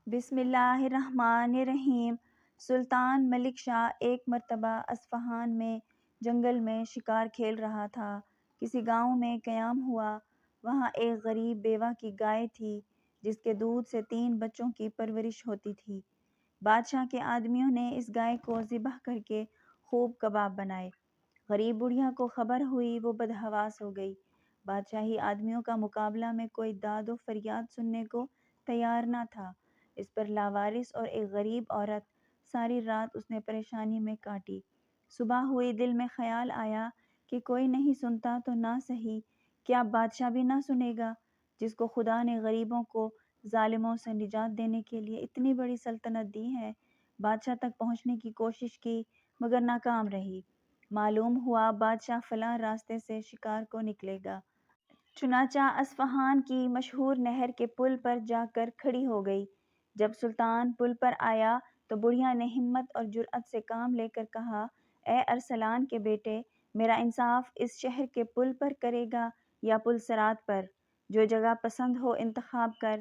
بسم اللہ الرحمن الرحیم۔ سلطان ملک شاہ ایک مرتبہ اصفہان میں جنگل میں شکار کھیل رہا تھا۔ کسی گاؤں میں قیام ہوا۔ وہاں ایک غریب بیوہ کی گائے تھی جس کے دودھ سے 3 بچوں کی پرورش ہوتی تھی۔ بادشاہ کے آدمیوں نے اس گائے کو ذبح کر کے خوب کباب بنائے۔ غریب بڑھیا کو خبر ہوئی، وہ بدحواس ہو گئی۔ بادشاہی آدمیوں کا مقابلہ میں کوئی داد و فریاد سننے کو تیار نہ تھا۔ اس پر لاوارث اور ایک غریب عورت ساری رات اس نے پریشانی میں کاٹی۔ صبح ہوئی، دل میں خیال آیا کہ کوئی نہیں سنتا تو نہ سہی، کیا بادشاہ بھی نہ سنے گا، جس کو خدا نے غریبوں کو ظالموں سے نجات دینے کے لیے اتنی بڑی سلطنت دی ہے۔ بادشاہ تک پہنچنے کی کوشش کی مگر ناکام رہی۔ معلوم ہوا بادشاہ فلاں راستے سے شکار کو نکلے گا۔ چنانچہ اصفہان کی مشہور نہر کے پل پر جا کر کھڑی ہو گئی۔ جب سلطان پل پر آیا تو بڑھیا نے ہمت اور جرأت سے کام لے کر کہا، اے ارسلان کے بیٹے، میرا انصاف اس شہر کے پل پر کرے گا یا پل صراط پر؟ جو جگہ پسند ہو انتخاب کر۔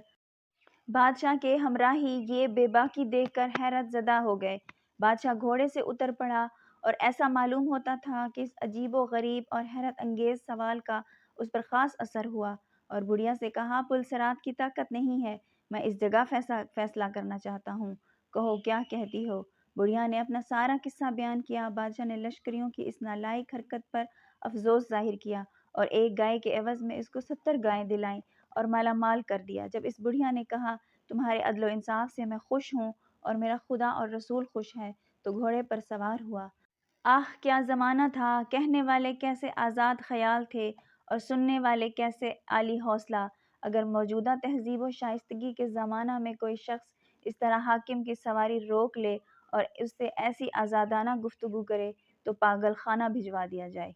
بادشاہ کے ہمراہی یہ بے باکی دیکھ کر حیرت زدہ ہو گئے۔ بادشاہ گھوڑے سے اتر پڑا اور ایسا معلوم ہوتا تھا کہ اس عجیب و غریب اور حیرت انگیز سوال کا اس پر خاص اثر ہوا، اور بڑھیا سے کہا، پل صراط کی طاقت نہیں ہے، میں اس جگہ فیصلہ کرنا چاہتا ہوں، کہو کیا کہتی ہو؟ بڑھیا نے اپنا سارا قصہ بیان کیا۔ بادشاہ نے لشکریوں کی اس نالائق حرکت پر افسوس ظاہر کیا اور ایک گائے کے عوض میں اس کو 70 گائیں دلائیں اور مالا مال کر دیا۔ جب اس بڑھیا نے کہا، تمہارے عدل و انصاف سے میں خوش ہوں اور میرا خدا اور رسول خوش ہے، تو گھوڑے پر سوار ہوا۔ آہ کیا زمانہ تھا! کہنے والے کیسے آزاد خیال تھے اور سننے والے کیسے عالی حوصلہ! اگر موجودہ تہذیب و شائستگی کے زمانہ میں کوئی شخص اس طرح حاکم کی سواری روک لے اور اس سے ایسی آزادانہ گفتگو کرے تو پاگل خانہ بھجوا دیا جائے۔